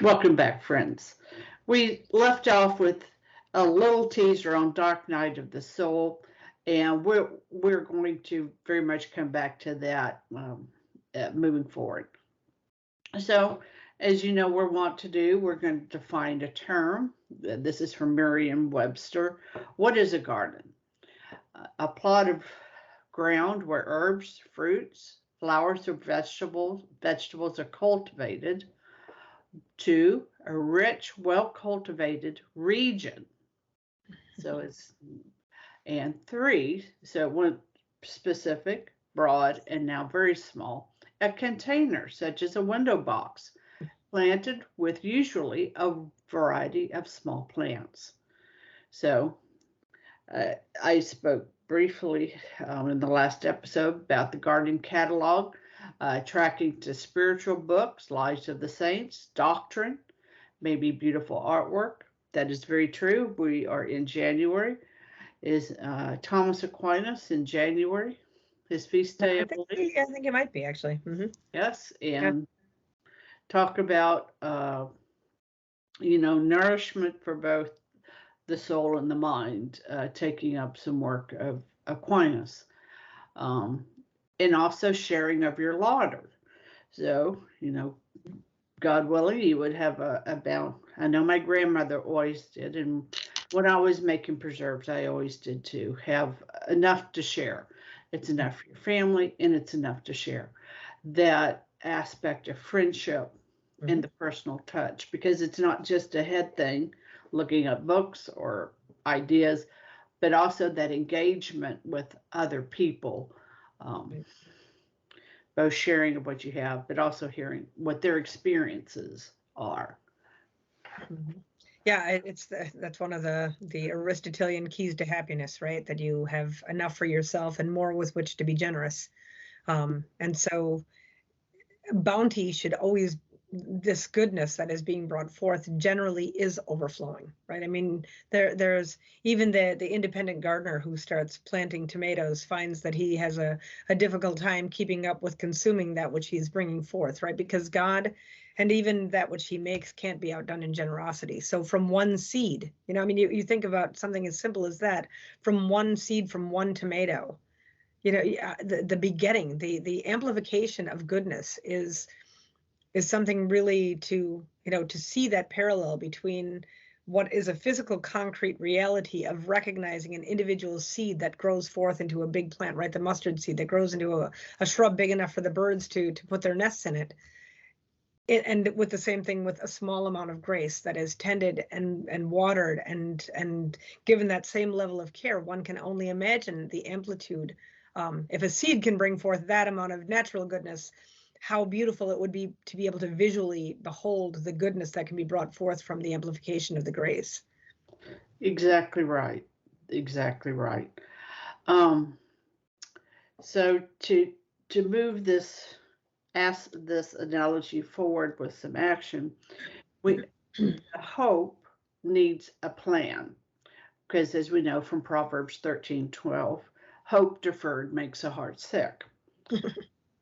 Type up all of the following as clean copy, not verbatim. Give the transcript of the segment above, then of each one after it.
Welcome back, friends. We left off with a little teaser on Dark Night of the Soul, and we're going to very much come back to that moving forward. So, as you know, we're want to do, we're going to define a term. This is from Merriam-Webster. What is a garden? A plot of ground where herbs, fruits, flowers, or vegetables are cultivated. 2, a rich, well-cultivated region. So it's, and 3, so one specific, broad, and now very small, a container such as a window box, planted with usually a variety of small plants. So I spoke briefly in the last episode about the gardening catalog. Tracking to spiritual books, Lives of the Saints, doctrine, maybe beautiful artwork. That is very true. We are in January. Is Thomas Aquinas in January? His feast day, I think it might be, actually. Mm-hmm. Yes, and talk about, nourishment for both the soul and the mind, taking up some work of Aquinas. And also sharing of your larder. So, God willing, you would have a bound. I know my grandmother always did, and when I was making preserves, I always did too. Have enough to share. It's enough for your family, and it's enough to share. That aspect of friendship and the personal touch, because it's not just a head thing, looking at books or ideas, but also that engagement with other people. Both sharing of what you have, but also hearing what their experiences are. Yeah, that's one of the Aristotelian keys to happiness, right? That you have enough for yourself and more with which to be generous. And so bounty should always, this goodness that is being brought forth generally is overflowing, right? I mean, there's even the independent gardener who starts planting tomatoes finds that he has a difficult time keeping up with consuming that which he's bringing forth, right? Because God and even that which he makes can't be outdone in generosity. So from one seed, you think about something as simple as that, from one seed, from one tomato, the begetting, the amplification of goodness is something really to see that parallel between what is a physical concrete reality of recognizing an individual seed that grows forth into a big plant, right? The mustard seed that grows into a shrub big enough for the birds to put their nests in it. And with the same thing with a small amount of grace that is tended and watered and given that same level of care, one can only imagine the amplitude. If a seed can bring forth that amount of natural goodness, how beautiful it would be to be able to visually behold the goodness that can be brought forth from the amplification of the grace. Exactly right. Exactly right. So to move this analogy forward with some action, hope needs a plan, because as we know from Proverbs 13:12, hope deferred makes a heart sick.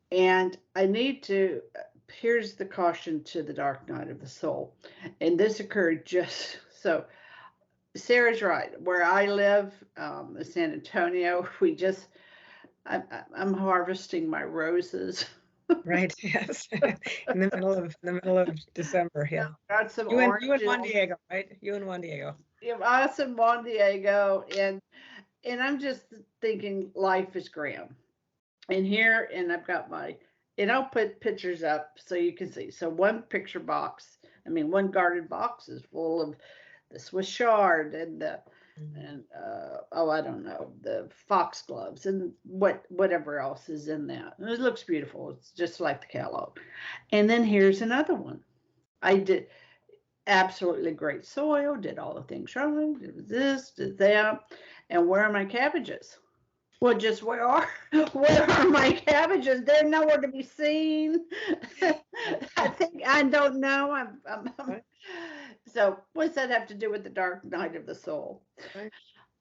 And here's the caution to the dark night of the soul. And this occurred just so. Sarah's right. Where I live, in San Antonio, I'm harvesting my roses. Right. Yes. in the middle of December. Yeah. Got some you oranges. and Juan Diego, right? You and Juan Diego. Yeah, awesome Juan Diego, and I'm just thinking life is grand. And I've got and I'll put pictures up so you can see. So one garden box is full of the Swiss chard and I don't know, the foxgloves and whatever else is in that. And it looks beautiful. It's just like the callow. And then here's another one. I did absolutely great soil, did all the things right, did this, did that. And where are my cabbages? Well, just where are my cabbages? They're nowhere to be seen. I don't know. So what's that have to do with the dark night of the soul? Right.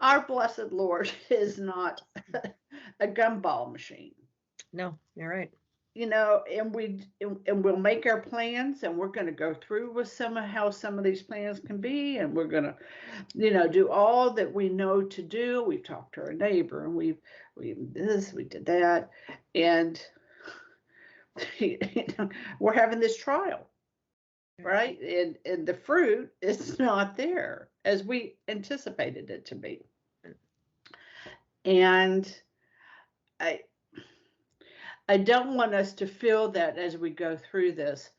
our blessed Lord is not a gumball machine. No, you're right. And we'll make our plans, and we're going to go through with some of how some of these plans can be, and we're going to, do all that we know to do. We've talked to our neighbor, and we this, we did that, and we're having this trial, right? And the fruit is not there as we anticipated it to be. And I I don't want us to feel that as we go through this,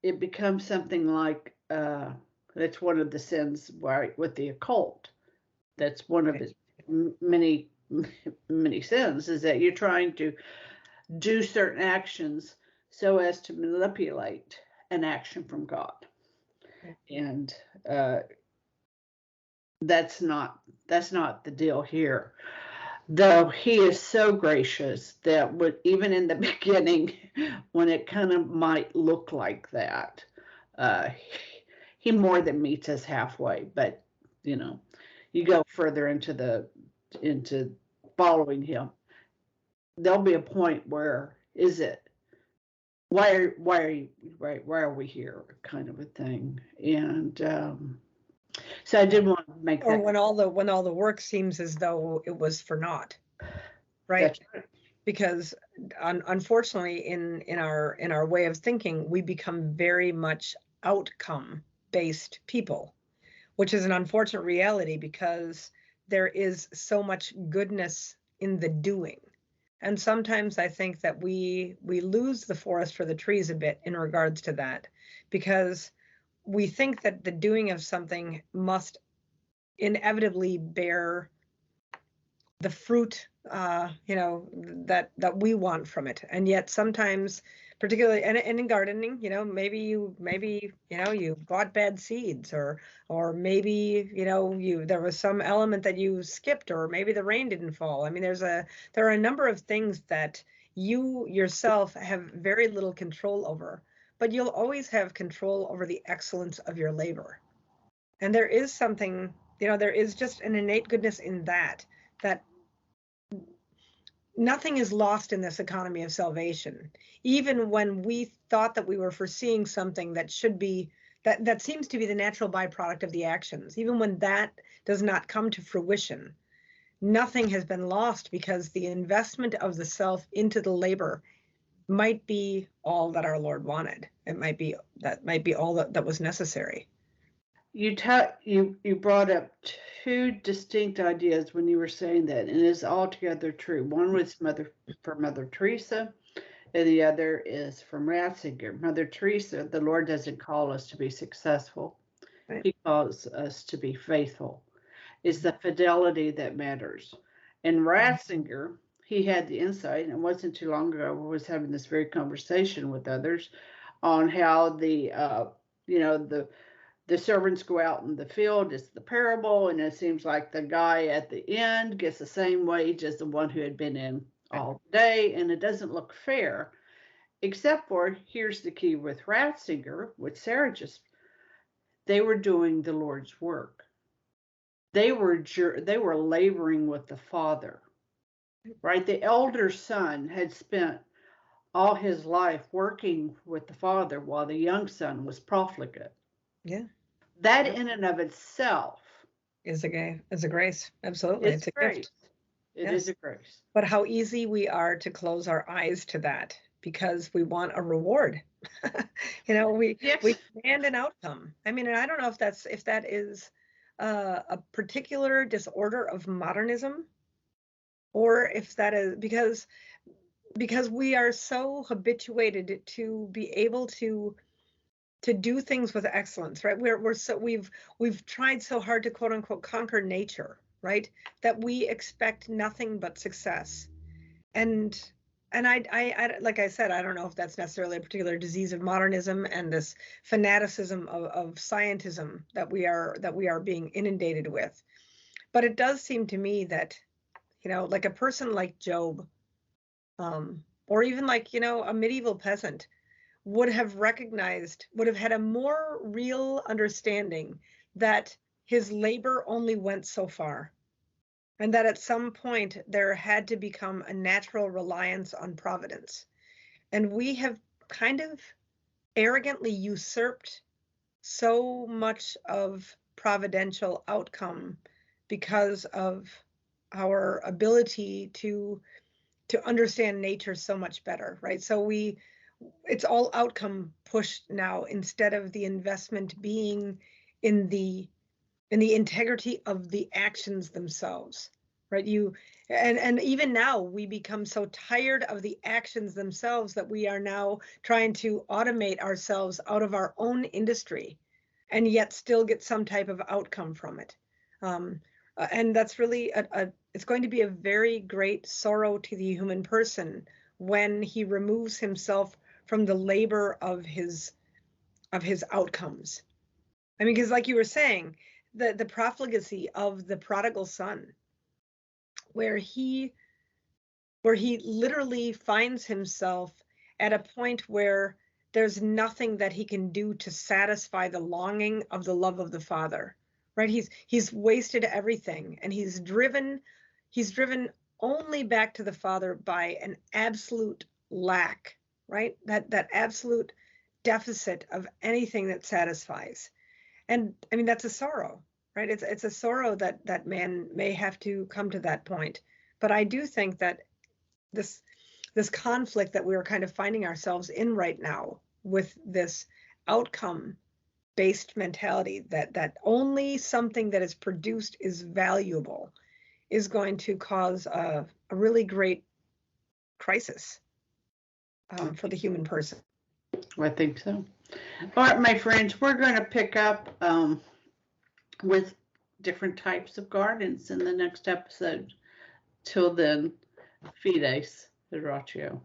it becomes something like that's one of the sins, right, with the occult. That's one of his many many sins, is that you're trying to do certain actions so as to manipulate an action from God, and that's not the deal here. Though he is so gracious that even in the beginning, when it kind of might look like that, uh, he more than meets us halfway. But you go further into following him, there'll be a point where is it why are you right? Why are we here? Kind of a thing. And so I did want to make Or that. when all the work seems as though it was for naught, right? That's right. Because unfortunately, in our way of thinking, we become very much outcome based people, which is an unfortunate reality because there is so much goodness in the doing. And sometimes I think that we lose the forest for the trees a bit in regards to that, because we think that the doing of something must inevitably bear the fruit, that we want from it. And yet sometimes, particularly and in gardening, maybe you bought bad seeds, or maybe there was some element that you skipped, or maybe the rain didn't fall. I mean, there are a number of things that you yourself have very little control over, but you'll always have control over the excellence of your labor. And there is something, there is just an innate goodness in that nothing is lost in this economy of salvation. Even when we thought that we were foreseeing something that should be, that seems to be the natural byproduct of the actions, even when that does not come to fruition, nothing has been lost, because the investment of the self into the labor might be all that our Lord wanted. That might be all that was necessary. You brought up two distinct ideas when you were saying that, and it's altogether true. One was from Mother Teresa, and the other is from Ratzinger. Mother Teresa, the Lord doesn't call us to be successful; Right. He calls us to be faithful. It's the fidelity that matters. And Ratzinger, he had the insight, and it wasn't too long ago, I was having this very conversation with others on how the servants go out in the field. It's the parable, and it seems like the guy at the end gets the same wage as the one who had been in all day, and it doesn't look fair. Except for, here's the key with Ratzinger, with Sarah they were doing the Lord's work. They were laboring with the Father, right? The elder son had spent all his life working with the Father while the young son was profligate. Yeah. That in and of itself is a grace. Absolutely. It's a grace. gift. It is a grace. But how easy we are to close our eyes to that because we want a reward. We demand an outcome. I mean, and I don't know if that is a particular disorder of modernism, or if that is because we are so habituated to be able to do things with excellence, right? We've tried so hard to quote unquote conquer nature, right? That we expect nothing but success. And I like I said, I don't know if that's necessarily a particular disease of modernism and this fanaticism of scientism that we are being inundated with. But it does seem to me that, like a person like Job, or even like, a medieval peasant, would have had a more real understanding that his labor only went so far. and that at some point there had to become a natural reliance on providence. And we have kind of arrogantly usurped so much of providential outcome because of our ability to understand nature so much better, right? So it's all outcome pushed now instead of the investment being in the integrity of the actions themselves, right? And even now we become so tired of the actions themselves that we are now trying to automate ourselves out of our own industry and yet still get some type of outcome from it. And that's really it's going to be a very great sorrow to the human person when he removes himself from the labor of his outcomes. I mean, because like you were saying, the profligacy of the prodigal son, where he literally finds himself at a point where there's nothing that he can do to satisfy the longing of the love of the Father, right? He's wasted everything, and he's driven only back to the Father by an absolute lack, right? That absolute deficit of anything that satisfies. And I mean, that's a sorrow, right? It's a sorrow that man may have to come to that point. But I do think that this conflict that we're kind of finding ourselves in right now with this outcome based mentality that only something that is produced is valuable is going to cause a really great crisis for the human person. I think so. All right, my friends, we're going to pick up with different types of gardens in the next episode. Till then, Fides, Horatio.